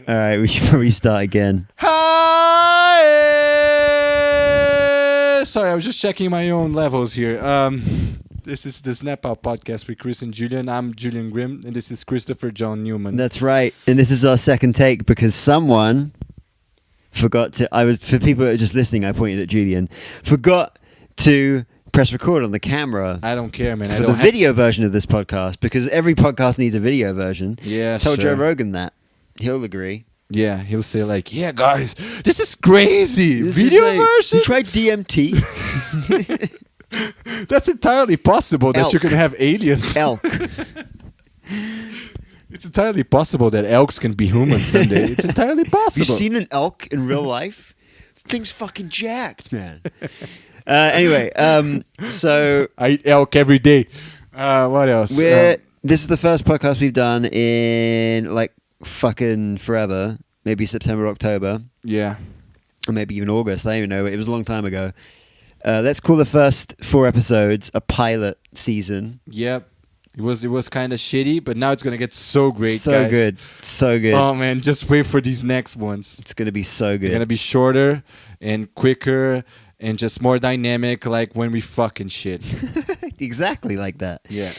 All right, we should probably start again. Hi! Sorry, I was just checking my own levels here. This is the Snap Out podcast with Chris and Julian. I'm Julian Grimm, and this is Christopher John Newman. That's right. And this is our second take because someone forgot to... For people that are just listening, I pointed at Julian. Forgot to press record on the camera. I don't care, man. For the video version of this podcast, because every podcast needs a video version. Yeah, Told sure. Joe Rogan that. He'll agree. Yeah, he'll say like, yeah, guys, this is crazy. This Video is version? You tried DMT? That's entirely possible that you can have aliens. Elk. It's entirely possible that elks can be humans someday. It's entirely possible. You seen an elk in real life? Thing's fucking jacked, man. Anyway, so... I eat elk every day. What else? This is the first podcast we've done in like fucking forever. Maybe September, October. Yeah. Or maybe even August. I don't even know. It was a long time ago. Let's call the first 4 episodes a pilot season. Yep. It was kind of shitty, but now it's going to get so great, so guys. Good. So good. Oh, man. Just wait for these next ones. It's going to be so good. They're going to be shorter and quicker and just more dynamic, like when we fucking shit. Exactly like that. Yeah.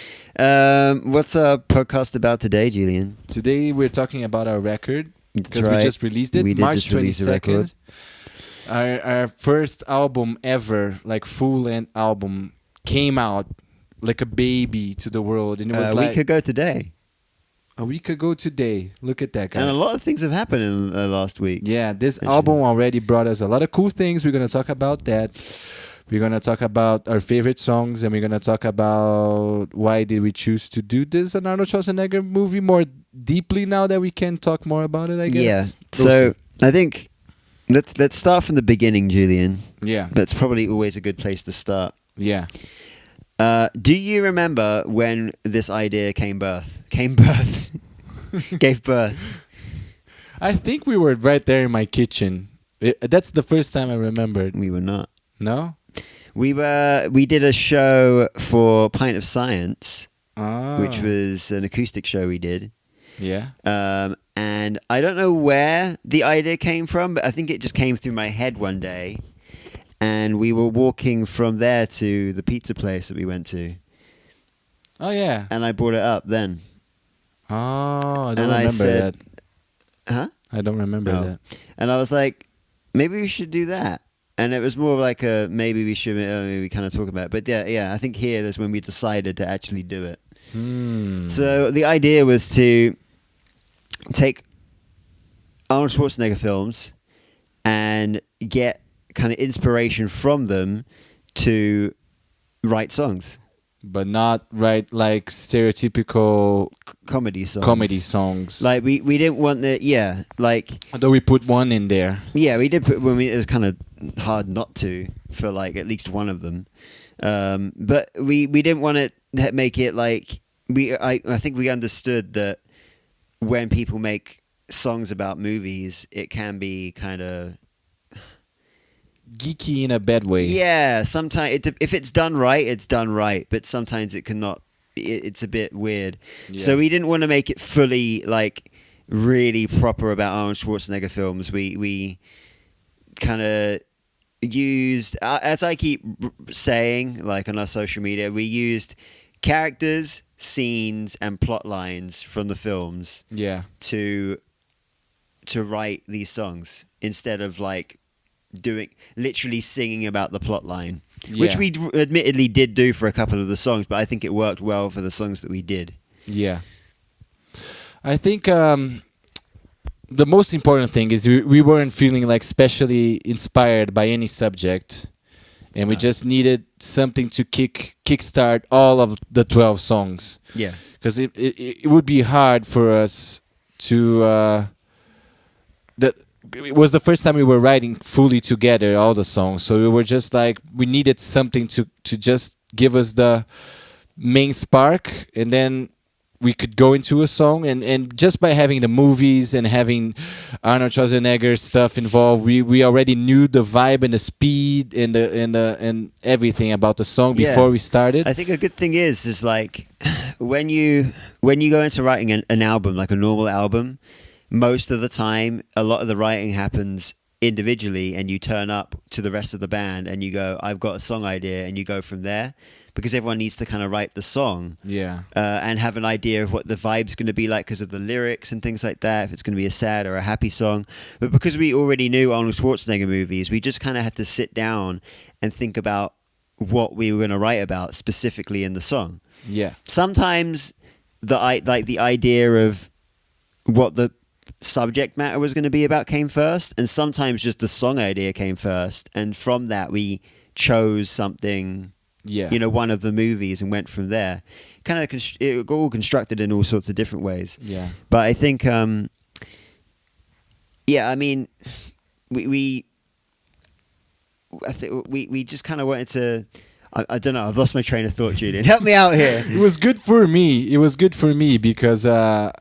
What's our podcast about today, Julian? Today we're talking about our record because right. we just released it. We did March just release a record. 22nd. Our first album ever, like full-length album, came out like a baby to the world, and it was a week ago today. A week ago today. Look at that guy. And a lot of things have happened in the last week. Yeah, this album already brought us a lot of cool things. We're going to talk about that. We're going to talk about our favorite songs, and we're going to talk about why did we choose to do this an Arnold Schwarzenegger movie more deeply now that we can talk more about it, I guess. Yeah. We'll So see. I think let's start from the beginning, Julian. Yeah. That's probably always a good place to start. Yeah. Do you remember when this idea gave birth? I think we were right there in my kitchen. That's the first time I remembered. We were not. No? We did a show for Pint of Science, Ah. which was an acoustic show we did. Yeah. And I don't know where the idea came from, but I think it just came through my head one day. And we were walking from there to the pizza place that we went to. Oh, yeah. And I brought it up then. Oh, I don't And I remember said- that. Huh? I don't remember No. that. And I was like, maybe we should do that. And it was more like a maybe we should maybe we kind of talk about it. But yeah, I think here is when we decided to actually do it. So the idea was to take Arnold Schwarzenegger films and get kind of inspiration from them to write songs. But not right like stereotypical Comedy songs. Like we didn't want although we put one in there. Yeah, we did put. It was kind of hard not to for like at least one of them, but we didn't want to make it like I think we understood that when people make songs about movies, it can be kind of Geeky in a bad way. yeah. Sometimes if it's done right, it's done right, but sometimes it cannot. It's a bit weird. Yeah. So we didn't want to make it fully like really proper about Arnold Schwarzenegger films. We kind of used, as I keep saying, like on our social media, we used characters, scenes, and plot lines from the films Yeah. to write these songs instead of like literally singing about the plot line, which Yeah. we admittedly did do for a couple of the songs, but I think it worked well for the songs that we did. Yeah. I think the most important thing is we weren't feeling like specially inspired by any subject, and we just needed something to kickstart all of the 12 songs. Yeah. Because it would be hard for us to... it was the first time we were writing fully together, all the songs. So we were just like, we needed something to just give us the main spark, and then we could go into a song. And just by having the movies and having Arnold Schwarzenegger stuff involved, we already knew the vibe and the speed and everything about the song before we started. I think a good thing is like when you go into writing an album, like a normal album, most of the time, a lot of the writing happens individually, and you turn up to the rest of the band and you go, I've got a song idea, and you go from there, because everyone needs to kind of write the song and have an idea of what the vibe's going to be like because of the lyrics and things like that, if it's going to be a sad or a happy song. But because we already knew Arnold Schwarzenegger movies, we just kind of had to sit down and think about what we were going to write about specifically in the song. Yeah. Sometimes the idea of what the subject matter was going to be about came first, and sometimes just the song idea came first, and from that we chose something, one of the movies, and went from there. Kind of it got all constructed in all sorts of different ways. Yeah. But I think I mean, we just kind of wanted to, I don't know, I've lost my train of thought, Julian. Help me out here. It was good for me because I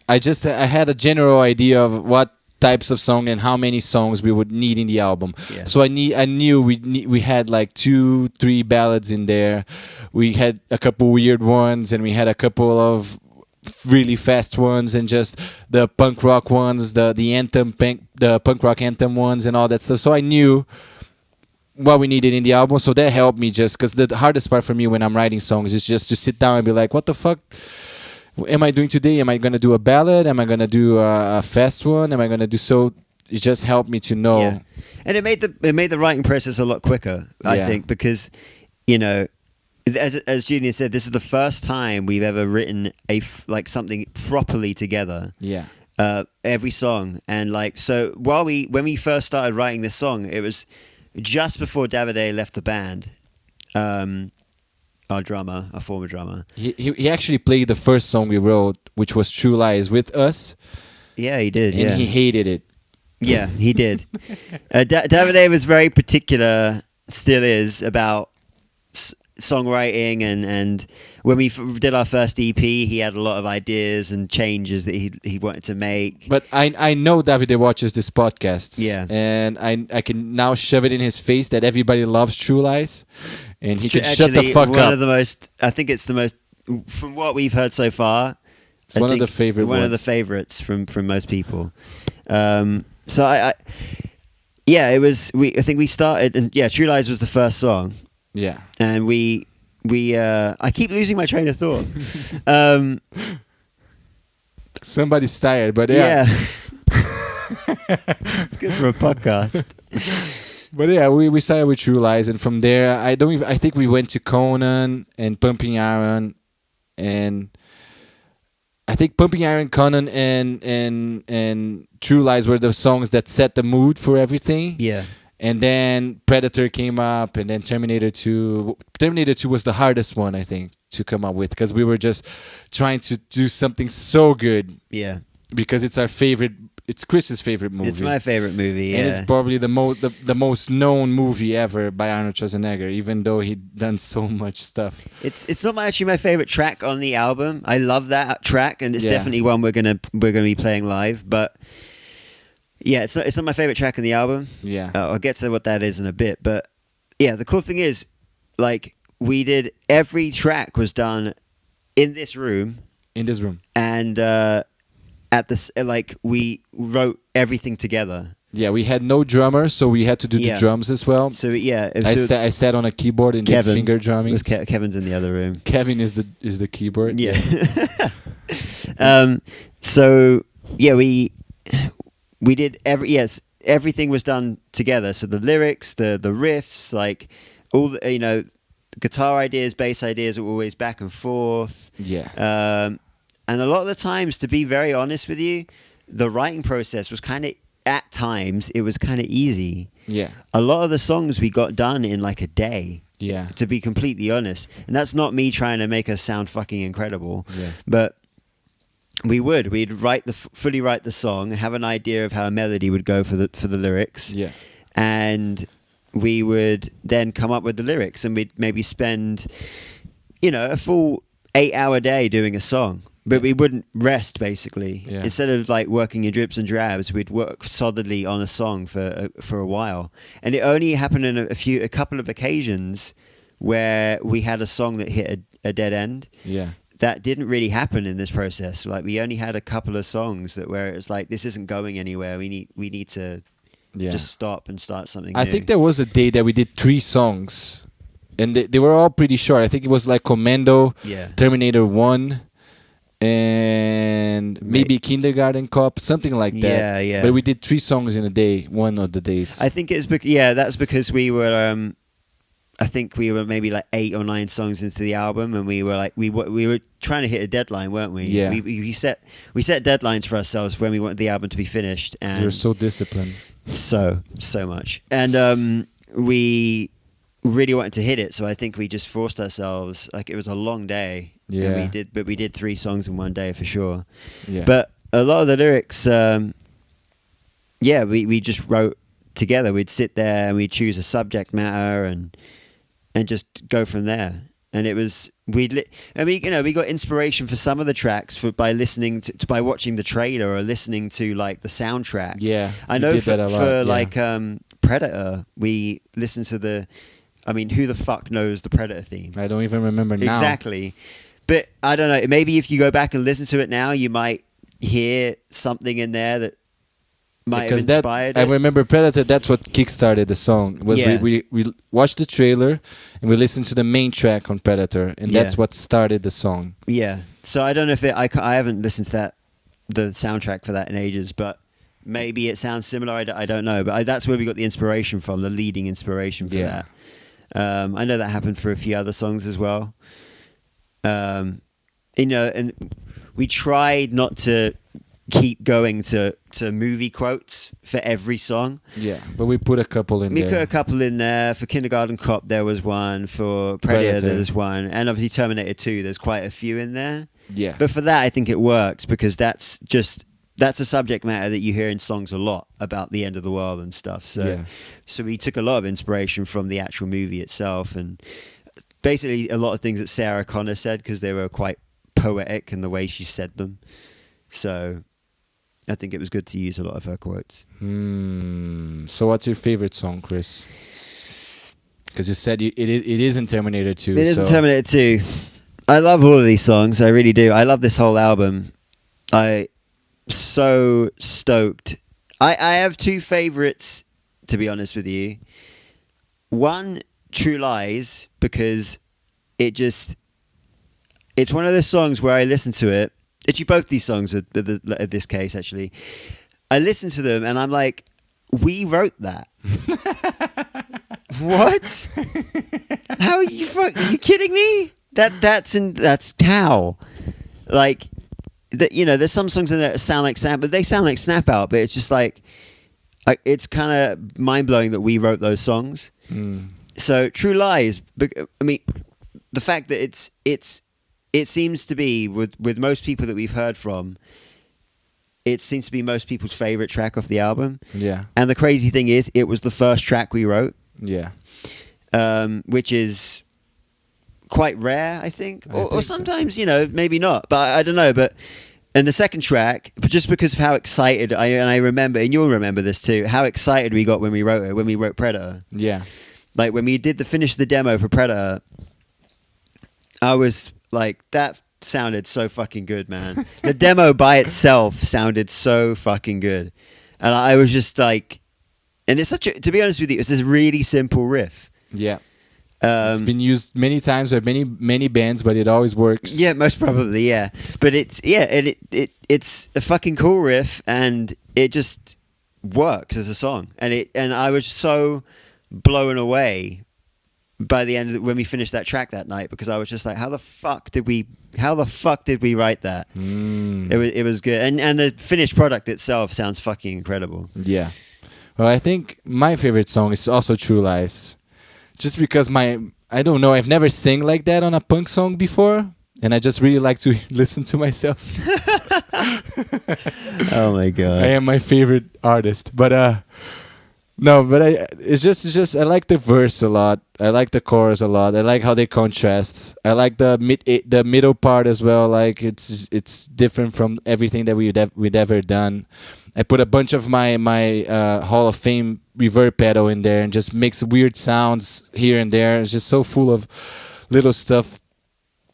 had a general idea of what types of song and how many songs we would need in the album. Yeah. So I knew we had like 2-3 ballads in there. We had a couple weird ones, and we had a couple of really fast ones, and just the punk rock ones, the punk rock anthem ones, and all that stuff. So I knew what we needed in the album. So that helped me, just because the hardest part for me when I'm writing songs is just to sit down and be like, what the fuck am I doing today? Am I going to do a ballad? Am I going to do a fast one? Am I going to do so? It just helped me to know. Yeah. And it made the writing process a lot quicker, I think, because, as Julian said, this is the first time we've ever written something properly together. Yeah. Every song. And so when we first started writing this song, it was just before Davide left the band. Our former drummer. He actually played the first song we wrote, which was True Lies, with us. Yeah, he did. And he hated it. Yeah, he did. Davide was very particular, still is, about songwriting, and when we did our first EP, he had a lot of ideas and changes that he wanted to make. But I know Davide watches this podcast. Yeah. And I can now shove it in his face that everybody loves True Lies. And he can shut the fuck up. I think it's the most, from what we've heard so far, it's one of the favorite ones. One of the favorites from most people. So it was. I think we started, and True Lies was the first song. Yeah. And we I keep losing my train of thought. Somebody's tired, but yeah. It's good for a podcast. But yeah, we started with True Lies, and from there, I think we went to Conan and Pumping Iron, and I think Pumping Iron, Conan, and True Lies were the songs that set the mood for everything. Yeah. And then Predator came up, and then Terminator 2. Terminator 2 was the hardest one, I think, to come up with, because we were just trying to do something so good. Yeah. Because it's our favorite. It's Chris's favorite movie. It's my favorite movie, yeah. And it's probably the most known movie ever by Arnold Schwarzenegger, even though he'd done so much stuff. It's not actually my favorite track on the album. I love that track, and it's definitely one we're gonna be playing live. But yeah, it's not my favorite track on the album. Yeah, I'll get to what that is in a bit. But yeah, the cool thing is, we did, every track was done in this room. And we wrote everything together. Yeah, we had no drummer, so we had to do the drums as well. So yeah, I sat on a keyboard and did finger drumming. Kevin's in the other room. Kevin is the keyboard. Yeah. So yeah, we did everything was done together. So the lyrics, the riffs, all the, guitar ideas, bass ideas were always back and forth. Yeah. And a lot of the times, to be very honest with you, the writing process was at times, it was kind of easy. Yeah. A lot of the songs we got done in a day. Yeah. To be completely honest. And that's not me trying to make us sound fucking incredible. Yeah. But we'd fully write the song, have an idea of how a melody would go for the lyrics. Yeah. And we would then come up with the lyrics, and we'd maybe spend, a full 8-hour day doing a song. But we wouldn't rest, basically. Yeah. Instead of working in drips and drabs, we'd work solidly on a song for a while. And it only happened in a couple of occasions where we had a song that hit a dead end. Yeah. that didn't really happen in this process. Like we only had a couple of songs that where it was like, this isn't going anywhere. We need to just stop and start something new. I think there was a day that we did 3 songs, and they were all pretty short. I think it was like Commando, Terminator 1, and maybe Kindergarten Cop, something like that. Yeah. But we did 3 songs in a day, one of the days. I think it's that's because we were. I think we were maybe like 8 or 9 songs into the album, and we were like we were trying to hit a deadline, weren't we? Yeah. We set deadlines for ourselves when we wanted the album to be finished, and we were so disciplined. So much, and we really wanted to hit it. So I think we just forced ourselves. Like it was a long day. Yeah. And we did 3 songs in one day for sure. Yeah. But a lot of the lyrics, we just wrote together. We'd sit there and we'd choose a subject matter and just go from there. And it was we got inspiration for some of the tracks by listening by watching the trailer or listening to like the soundtrack. Yeah, I know for like Predator, we listened to who the fuck knows the Predator theme? I don't even remember now. Exactly. But I don't know, maybe if you go back and listen to it now, you might hear something in there that might have inspired it. I remember Predator, that's what kickstarted the song. We watched the trailer and we listened to the main track on Predator, and that's what started the song. Yeah. So I don't know if I haven't listened to the soundtrack for that in ages, but maybe it sounds similar. I don't know, but that's where we got the inspiration from, the leading inspiration for that. I know that happened for a few other songs as well. And we tried not to keep going to movie quotes for every song. Yeah, but we put a couple in there. We put a couple in there. For Kindergarten Cop, there was one. For Predator, there's one. And obviously Terminator 2, there's quite a few in there. Yeah. But for that, I think it works because that's a subject matter that you hear in songs a lot about the end of the world and stuff. So we took a lot of inspiration from the actual movie itself, and basically a lot of things that Sarah Connor said because they were quite poetic in the way she said them. So I think it was good to use a lot of her quotes. So what's your favorite song, Chris? Because you said it is in Terminator 2. It is in Terminator 2. I love all of these songs. I really do. I love this whole album. So stoked. I have 2 favorites, to be honest with you. One, True Lies, because it's one of those songs where I listen to it. Actually, both these songs are of this case, actually. I listen to them and I'm like, we wrote that. What? How are you kidding me? That's how. Like, there's some songs in there that sound like Snap, but they sound like Snap Out, but it's just like it's kind of mind-blowing that we wrote those songs. So True Lies, I mean, the fact that it seems to be with most people that we've heard from, it seems to be most people's favorite track off the album. Yeah. And the crazy thing is, it was the first track we wrote. Yeah. Which is quite rare, I think. Or sometimes, maybe not. But I don't know. But and the second track, just because of how excited I remember, and you'll remember this too, how excited we got when we wrote Predator. Yeah. Like when we did finish the demo for Predator, I was like, that sounded so fucking good, man. The demo by itself sounded so fucking good. And I was just like, and it's to be honest with you, it's this really simple riff. Yeah. It's been used many times by many bands, but it always works. Yeah, most probably, yeah. But it's a fucking cool riff, and it just works as a song. And I was so blown away by the end when we finished that track that night, because I was just like, how the fuck did we write that? It was good, and the finished product itself sounds fucking incredible. Yeah. Well, I think my favorite song is also True Lies, just because I don't know, I've never sang like that on a punk song before, and I just really like to listen to myself. Oh my god, I am my favorite artist, but no, but it's just I like the verse a lot. I like the chorus a lot. I like how they contrast. I like the middle part as well. Like it's different from everything that we'd ever done. I put a bunch of my Hall of Fame reverb pedal in there and just makes weird sounds here and there. It's just so full of little stuff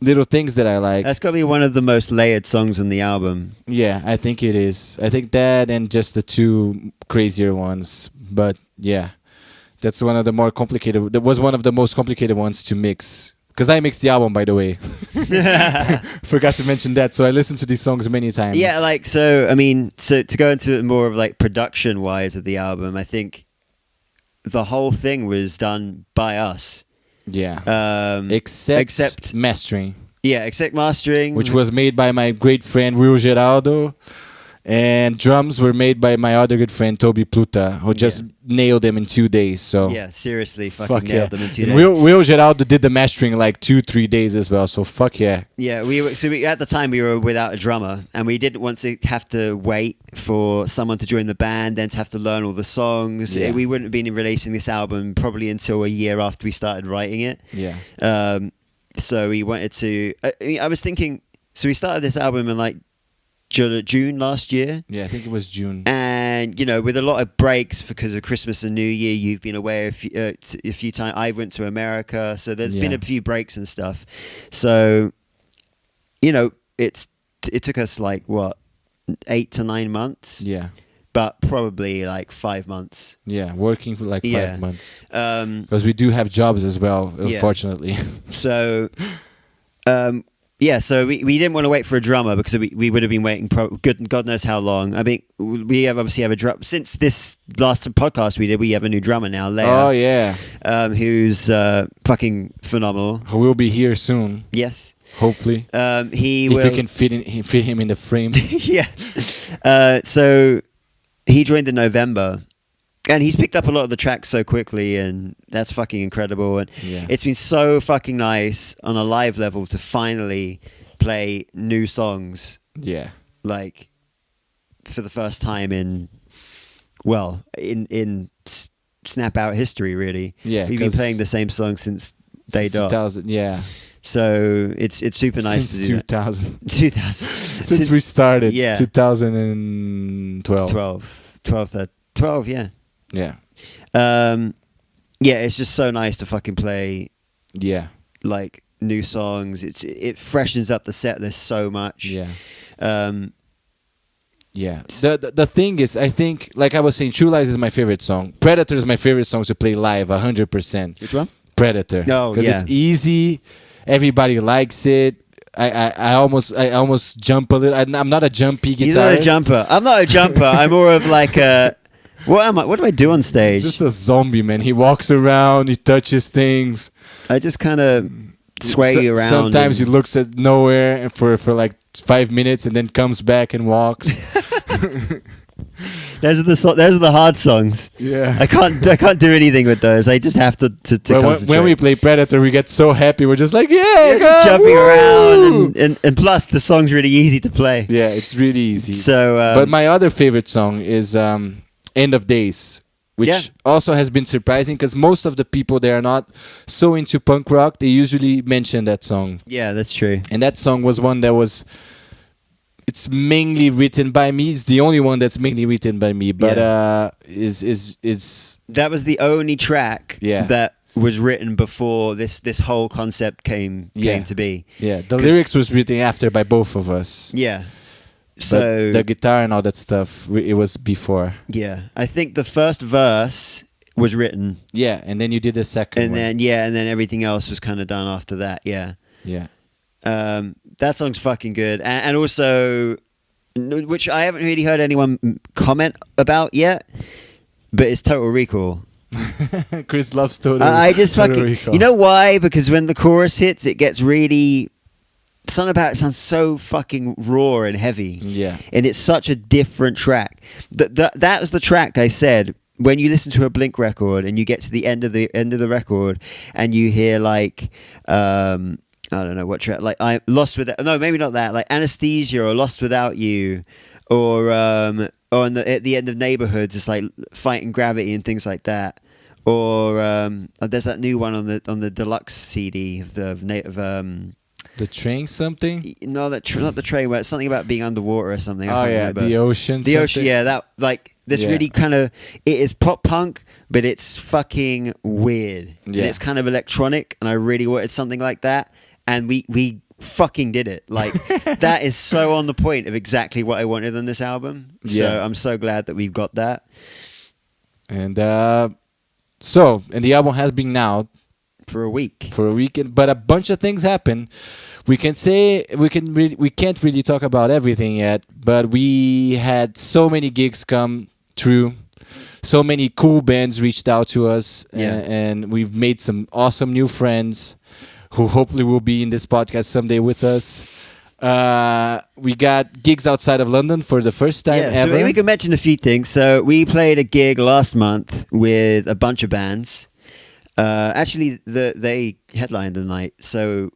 little things that I like. That's got to be one of the most layered songs on the album. Yeah, I think it is. I think that and just the two crazier ones. But yeah, that's one of the more complicated. That was one of the most complicated ones to mix. Because I mixed the album, by the way. Forgot to mention that. So I listened to these songs many times. Yeah, like, so, I mean, so to go into more of like production-wise of the album, I think the whole thing was done by us. Yeah. Except mastering. Yeah, except mastering. Which was made by my great friend, Will Geraldo. And drums were made by my other good friend, Toby Pluta, who just nailed them in 2 days. So yeah, seriously, fucking nailed them in 2 days. Will Geraldo did the mastering like 2-3 days as well. So fuck yeah. Yeah, at the time we were without a drummer, and we didn't want to have to wait for someone to join the band, then to have to learn all the songs. Yeah. We wouldn't have been releasing this album probably until a year after we started writing it. Yeah. So we wanted to. I was thinking. So we started this album in like June last year. Yeah, I think it was June. And, you know, with a lot of breaks because of Christmas and New Year, you've been away a few times. I went to America, so there's been a few breaks and stuff. So, you know, it took us like, what, 8 to 9 months? Yeah. But probably like 5 months. Yeah, working for like 5 months. Because we do have jobs as well, unfortunately. So... yeah, so we didn't want to wait for a drummer because we would have been waiting God knows how long. I mean, we obviously have a drum. Since this last podcast we did, we have a new drummer now, Leia. Oh, yeah. Who's fucking phenomenal. Who will be here soon. Yes. Hopefully. If we can fit him in the frame. Yeah. So he joined in November. And he's picked up a lot of the tracks so quickly, and that's fucking incredible. And it's been so fucking nice on a live level to finally play new songs. Yeah. Like, for the first time in Snap Out history, really. Yeah. We've been playing the same song since day dot. 2000, yeah. So it's super nice since to do 2000. that. 2000. Since we started. Yeah. 2012. 12, yeah. Yeah. Yeah, it's just so nice to fucking play. Yeah. Like new songs. It freshens up the set list so much. Yeah. Yeah. The thing is, I think, like I was saying, True Lies is my favorite song. Predator is my favorite song to play live, 100%. Which one? Predator. Oh, because it's easy. Everybody likes it. I almost jump a little. I'm not a jumpy guitarist. You're not a jumper. I'm not a jumper. I'm more of like a. What am I? What do I do on stage? Just a zombie, man. He walks around. He touches things. I just kind of sway around. Sometimes he looks at nowhere for like 5 minutes and then comes back and walks. Those are the hard songs. Yeah, I can't do anything with those. I just have to concentrate. When we play Predator, we get so happy. We're just like, yeah, just jumping around, and plus the song's really easy to play. Yeah, it's really easy. So, but my other favorite song is End of Days, which also has been surprising because most of the people they are not so into punk rock. They usually mention that song. Yeah, that's true. And that song was one that was. It's mainly written by me. It's the only one that's mainly written by me. But is that was the only track that was written before this whole concept came to be. Yeah, the lyrics was written after by both of us. Yeah. So but the guitar and all that stuff, it was before. Yeah, I think the first verse was written. Yeah, and then you did the second one. And then everything else was kind of done after that. Yeah. Yeah. That song's fucking good, and also, which I haven't really heard anyone comment about yet, but it's Total Recall. Chris loves Total. I just Total fucking. Recall. You know why? Because when the chorus hits, it gets really. Something about it sounds so fucking raw and heavy. Yeah. And it's such a different track. That was the track I said when you listen to a Blink record and you get to the end of the record and you hear like I don't know what track, like I'm Lost Without. No, maybe not that. Like Anesthesia or Lost Without You, or at the end of Neighborhoods, it's like Fighting Gravity and things like that. Or there's that new one on the deluxe CD of the train something. No, not the train. Where it's something about being underwater or something. Oh yeah, the ocean. The ocean. Yeah, that like this really kind of it is pop punk, but it's fucking weird. Yeah, and it's kind of electronic, and I really wanted something like that. And we fucking did it. Like that is so on the point of exactly what I wanted on this album. So I'm so glad that we've got that. And and the album has been out for a week. But a bunch of things happen. We can't really talk about everything yet, but we had so many gigs come true. So many cool bands reached out to us, and we've made some awesome new friends who hopefully will be in this podcast someday with us. We got gigs outside of London for the first time ever. So we can mention a few things. So we played a gig last month with a bunch of bands. Actually, they headlined the night. So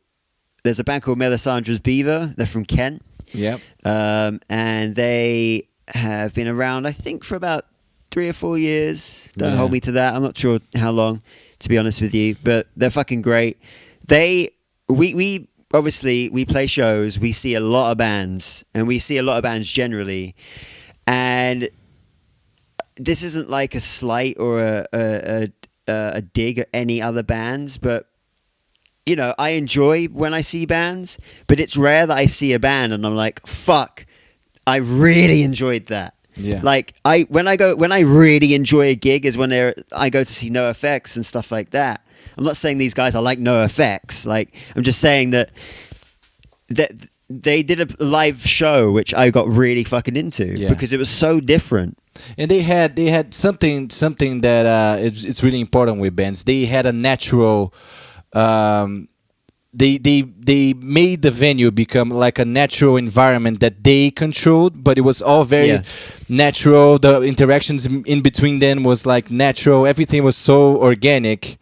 there's a band called Melisandre's Beaver. They're from Kent. Yep. And they have been around, I think, for about 3 or 4 years. Don't hold me to that. I'm not sure how long, to be honest with you. But they're fucking great. We obviously, we play shows. We see a lot of bands. And we see a lot of bands generally. And this isn't like a slight or a dig at any other bands. But, you know, I enjoy when I see bands. But it's rare that I see a band and I'm like, fuck, I really enjoyed that. Yeah. Like when I really enjoy a gig is when I go to see NoFX and stuff like that. I'm not saying these guys are like NoFX. Like I'm just saying that they did a live show which I got really fucking into because it was so different. And they had something that it's really important with bands. They had a natural. They made the venue become like a natural environment that they controlled, but it was all very natural. The interactions in between them was like natural. Everything was so organic.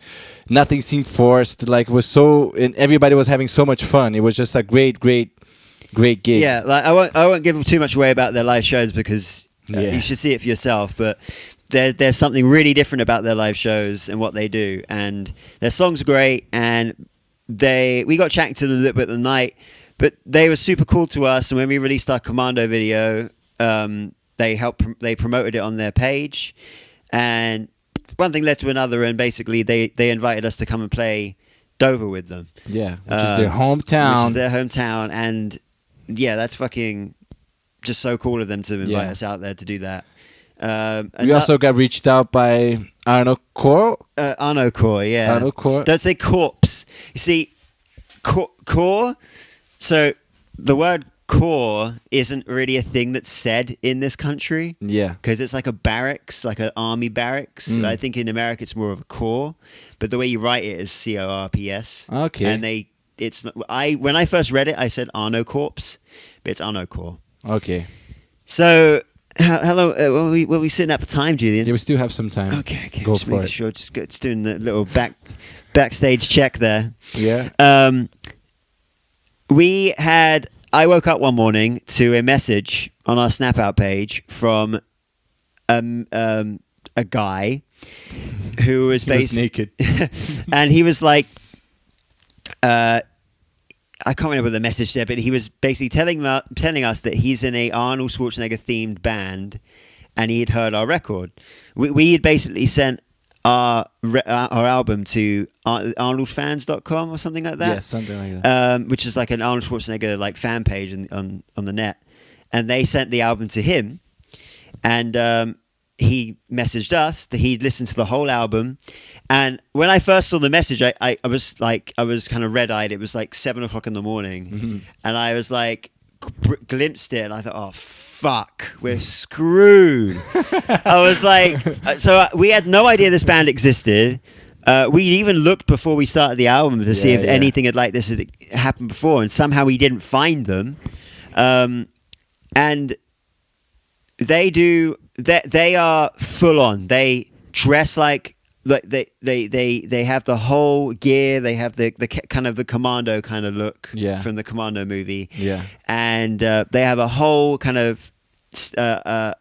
Nothing seemed forced. Like it was so, and everybody was having so much fun. It was just a great gig. Yeah, like I won't give too much away about their live shows because you should see it for yourself. But there's something really different about their live shows and what they do, and their songs are great. And we got chatting to them a little bit the night, but they were super cool to us. And when we released our Commando video, they promoted it on their page, and one thing led to another, and basically they invited us to come and play Dover with them. Yeah, which is their hometown. And that's fucking just so cool of them to invite us out there to do that. We also got reached out by Arnie Core. Arnie Core, yeah. Arnie Core. Don't say corpse. You see, core. So the word core isn't really a thing that's said in this country. Yeah. Because it's like a barracks, like an army barracks. I think in America it's more of a corps, but the way you write it is CORPS. Okay. And when I first read it, I said Arnie Corpse, but it's Arnie Core. Okay. So. Hello, were we sitting up for time, Julian? Yeah, we still have some time. Okay. Go just for making it. sure, just doing the little backstage check there. Yeah. I woke up one morning to a message on our Snap Out page from a guy who was basically naked, and he was like, I can't remember the message there, but he was basically telling us that he's in a Arnold Schwarzenegger themed band, and he had heard our record. We had basically sent our album to arnoldfans.com or something like that. Yeah, something like that. Which is like an Arnold Schwarzenegger like fan page on the net, and they sent the album to him, and he messaged us that he'd listened to the whole album. And when I first saw the message, I was kind of red-eyed. It was like 7:00 in the morning, and I was like, glimpsed it, and I thought, oh fuck, we're screwed. I was like, so we had no idea this band existed. We even looked before we started the album to see if anything like this had happened before, and somehow we didn't find them. And they are full on. They dress like they have the whole gear. They have the kind of the commando kind of look from the Commando movie. Yeah, and they have a whole kind of a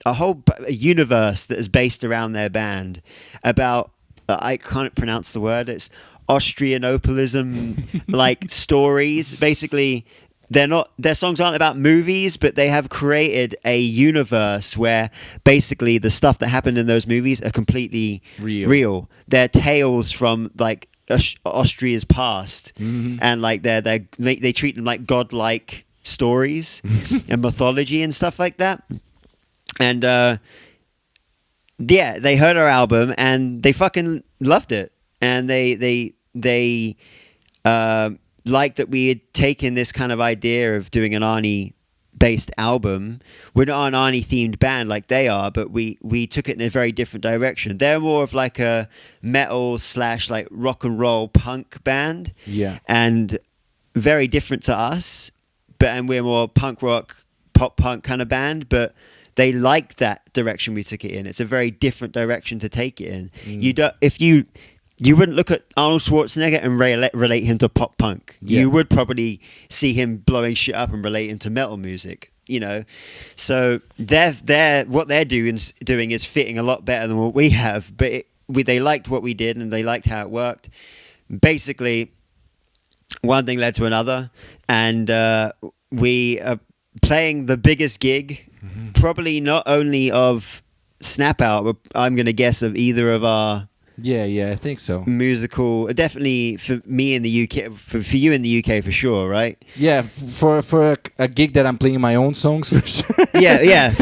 whole universe that is based around their band about I can't pronounce the word. It's Austrianopolism like stories. Basically, their songs aren't about movies, but they have created a universe where basically the stuff that happened in those movies are completely real. They're tales from like Austria's past, and like they treat them like godlike stories and mythology and stuff like that. And yeah, they heard our album and they fucking loved it, and they liked that we had taken this kind of idea of doing an Arnie based album. We're not an Arnie themed band like they are, but we took it in a very different direction. They're more of like a metal / like rock and roll punk band, and very different to us. And we're more punk rock, pop punk kind of band, but they like that direction we took it in. It's a very different direction to take it in. You wouldn't look at Arnold Schwarzenegger and relate him to pop punk. Yeah. You would probably see him blowing shit up and relate him to metal music, you know. So what they're doing is fitting a lot better than what we have. But they liked what we did and they liked how it worked. Basically, one thing led to another, and we are playing the biggest gig, probably not only of Snap Out, but I'm going to guess of either of our. Yeah, I think so. Musical, definitely for me in the UK, for you in the UK for sure, right? Yeah, for a gig that I'm playing my own songs for sure. yeah.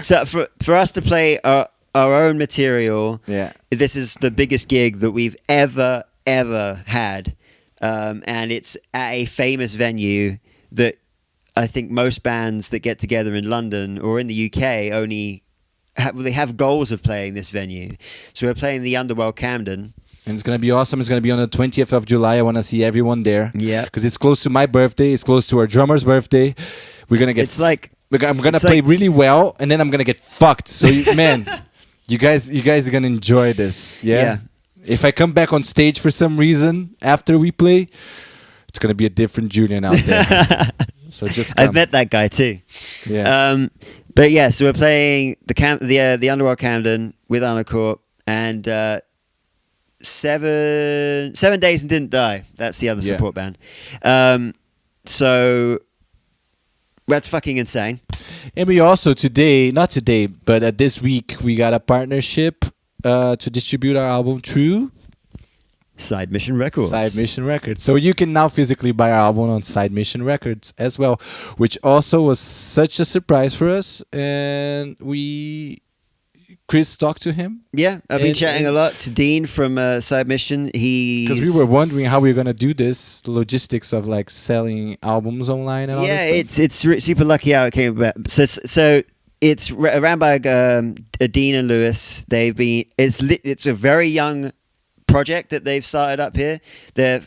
So for us to play our own material, this is the biggest gig that we've ever had, and it's at a famous venue that I think most bands that get together in London or in the UK only. They have goals of playing this venue. So we're playing the Underworld Camden. And it's going to be awesome. It's going to be on the 20th of July. I want to see everyone there. Yeah. Because it's close to my birthday. It's close to our drummer's birthday. We're going to get... I'm going to play really well, and then I'm going to get fucked. So, man, you guys are going to enjoy this. Yeah? If I come back on stage for some reason after we play, it's going to be a different Julian out there. So just come. I've met that guy too. Yeah. But yeah, so we're playing the Underworld Camden with Arnie Corp, and 7 Days and Didn't Die. That's the other support band. So that's fucking insane. And we also not today, but this week we got a partnership to distribute our album through Side Mission Records. So you can now physically buy our album on Side Mission Records as well, which also was such a surprise for us. And Chris talked to him. Yeah, I've been chatting a lot to Dean from Side Mission. Because we were wondering how we were going to do this, the logistics of like selling albums online and all that stuff. It's super lucky how it came about. So it's around by Dean and Lewis. It's a very young project that they've started up here. I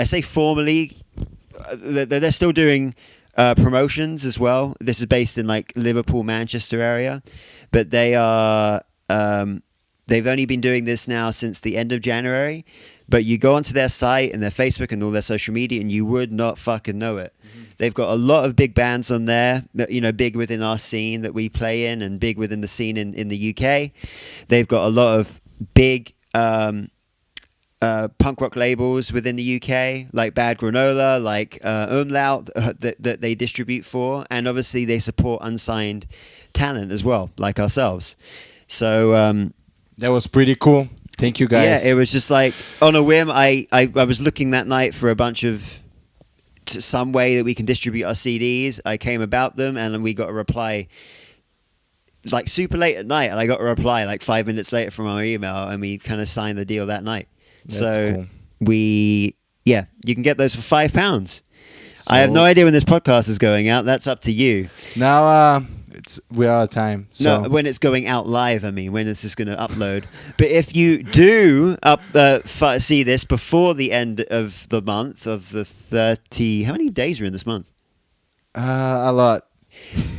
say formally, they're still doing promotions as well. This is based in like Liverpool, Manchester area, but they are they've only been doing this now since the end of January. But you go onto their site and their Facebook and all their social media, and you would not fucking know it. They've got a lot of big bands on there, you know, big within our scene that we play in, and big within the scene in the UK. They've got a lot of big punk rock labels within the UK, like Bad Granola, like Umlaut, that they distribute for, and obviously they support unsigned talent as well, like ourselves. So that was pretty cool. Thank you, guys. Yeah, it was just like on a whim. I was looking that night for a bunch of some way that we can distribute our CDs. I came about them, and we got a reply like super late at night, and I got a reply like 5 minutes later from our email, and we kind of signed the deal that night. That's cool. You can get those for £5. I have no idea when this podcast is going out. That's up to you. Now we're out of time. So. No, when it's going out live, I mean, when is this going to upload? But if you do see this before the end of the month of the 30, how many days are in this month? A lot.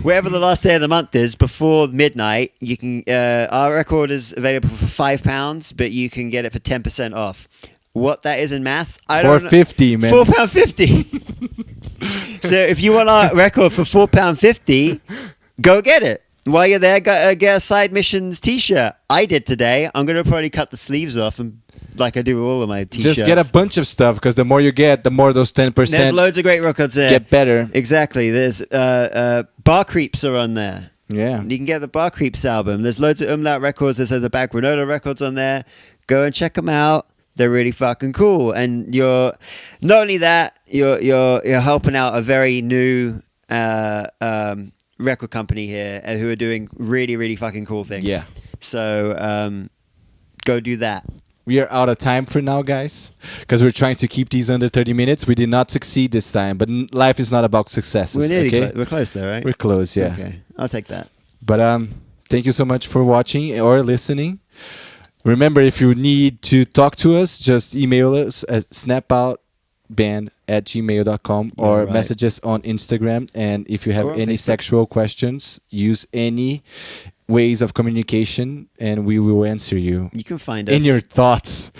Wherever the last day of the month is, before midnight, you can. Our record is available for £5, but you can get it for 10% off. What that is in maths, I don't know. £4.50, man. £4.50. So if you want our record for £4.50, go get it. While you're there, get a Side Missions t-shirt. I did today. I'm going to probably cut the sleeves off and like I do with all of my t-shirts. Just get a bunch of stuff, because the more you get, the more those 10% There's loads of great records there. Get better. Exactly. There's Bar Creeps are on there. Yeah. You can get the Bar Creeps album. There's loads of Umlaut records. There's the Bad Granola records on there. Go and check them out. they're really fucking cool. And you're not only that, you're helping out a very new record company here who are doing really, really fucking cool things. Yeah. So go do that. We are out of time for now, guys, because we're trying to keep these under 30 minutes. We did not succeed this time, but life is not about successes. We're nearly okay? we're close there, right? We're close, yeah. Okay, I'll take that. But thank you so much for watching or listening. Remember, if you need to talk to us, just email us at snapoutband@gmail.com or right. message us on Instagram. And if you have Or on any Facebook. sexual questions, use any ways of communication and we will answer you You can find us in your thoughts.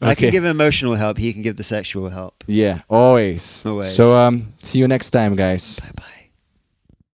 I can give emotional help. He can give the sexual help. Yeah, always. Always. So see you next time, guys. Bye bye.